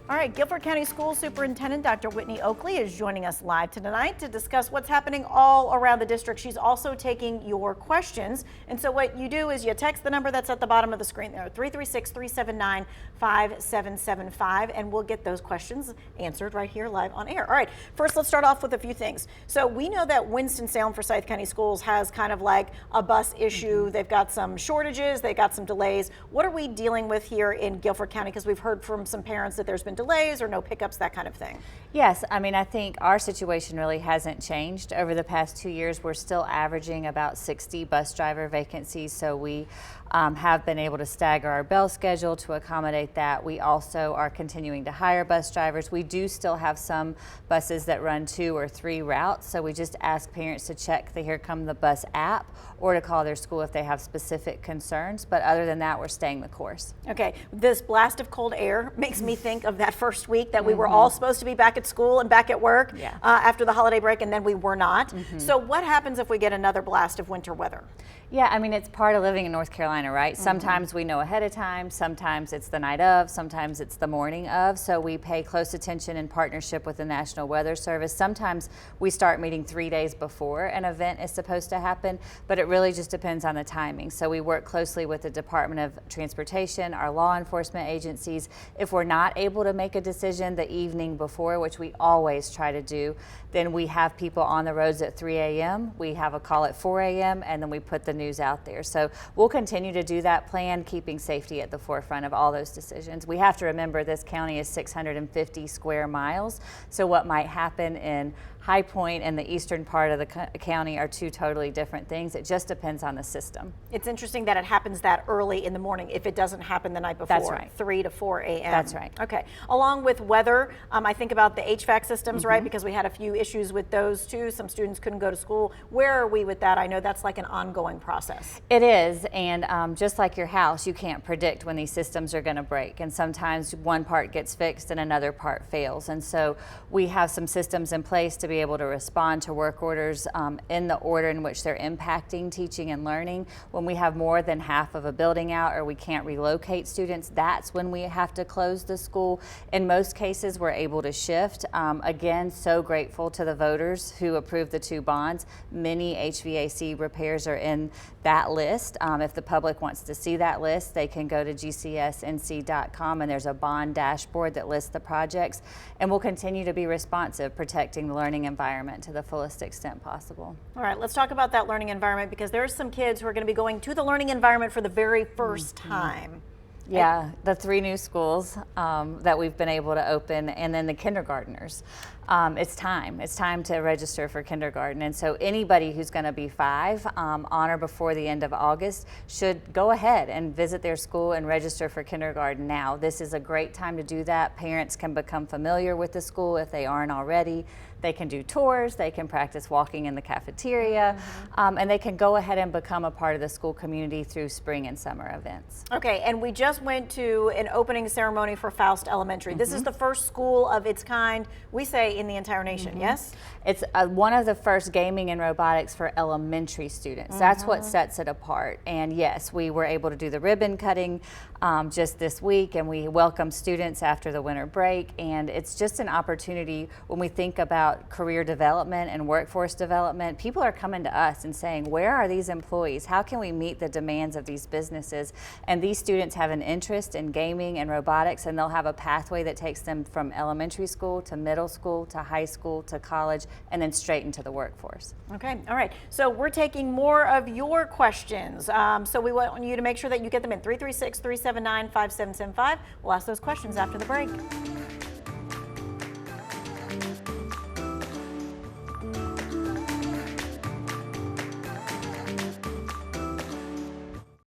All right, Guilford County Schools Superintendent Dr. Whitney Oakley is joining us live tonight to discuss what's happening all around the district. She's also taking your questions. And so what you do is you text the number that's at the bottom of the screen there, 336-379-5775, and we'll get those questions answered right here live on air. All right, first let's start off with a few things. So we know that Winston-Salem Forsyth County Schools has kind of like a bus issue. They've got some shortages, they've got some delays. What are we dealing with here in Guilford County? Because we've heard from some parents that there's been delays or no pickups, that kind of thing. Yes, I mean, I think our situation really hasn't changed. Over the past 2 years, we're still averaging about 60 bus driver vacancies, so we have been able to stagger our bell schedule to accommodate that. We also are continuing to hire bus drivers. We do still have some buses that run 2 or 3 routes, so we just ask parents to check the Here Come the Bus app or to call their school if they have specific concerns, but other than that, we're staying the course. Okay, this blast of cold air makes me think of that first week that we were all supposed to be back at school and back at work after the holiday break, and then we were not. So what happens if we get another blast of winter weather? Yeah, I mean, it's part of living in North Carolina, right? Sometimes we know ahead of time, sometimes it's the night of, sometimes it's the morning of, so we pay close attention in partnership with the National Weather Service. Sometimes we start meeting 3 days before an event is supposed to happen, but it really just depends on the timing. So we work closely with the Department of Transportation, our law enforcement agencies. If we're not able to make a decision the evening before, which we always try to do, then we have people on the roads at 3 a.m. We have a call at 4 a.m. and then we put the news out there. So we'll continue to do that plan, keeping safety at the forefront of all those decisions. We have to remember this county is 650 square miles. So what might happen in High Point and the eastern part of the county are two totally different things. It just depends on the system. It's interesting that it happens that early in the morning if it doesn't happen the night before. That's right. 3 to 4 a.m. That's right. Okay. Along with weather, I think about the HVAC systems, right? Because we had a few issues with those too. Some students couldn't go to school. Where are we with that? I know that's like an ongoing process. It is, and just like your house, you can't predict when these systems are going to break, and sometimes one part gets fixed and another part fails. And so we have some systems in place to be able to respond to work orders in the order in which they're impacting teaching and learning. When we have more than half of a building out or we can't relocate students, that's when we have to close the school. In most cases, we're able to shift. Again, so grateful to the voters who approved the 2 bonds. Many HVAC repairs are in that list. If the public wants to see that list, they can go to gcsnc.com, and there's a bond dashboard that lists the projects. And we'll continue to be responsive, protecting the learning environment to the fullest extent possible. All right, let's talk about that learning environment, because there are some kids who are going to be going to the learning environment for the very first time. Yeah, the 3 new schools that we've been able to open, and then the kindergartners. It's time to register for kindergarten, and so anybody who's going to be 5 on or before the end of August should go ahead and visit their school and register for kindergarten now. This is a great time to do that. Parents can become familiar with the school if they aren't already. They can do tours, they can practice walking in the cafeteria, and they can go ahead and become a part of the school community through spring and summer events. Okay, and we just went to an opening ceremony for Faust Elementary. This is the first school of its kind, we say, in the entire nation, yes? It's one of the first gaming and robotics for elementary students. That's what sets it apart. And yes, we were able to do the ribbon cutting just this week, and we welcome students after the winter break. And it's just an opportunity when we think about career development and workforce development. People are coming to us and saying, where are these employees? How can we meet the demands of these businesses? And these students have an interest in gaming and robotics, and they'll have a pathway that takes them from elementary school to middle school to high school to college, and then straight into the workforce. Okay, all right. So we're taking more of your questions. So we want you to make sure that you get them in 336-379-5775. We'll ask those questions after the break.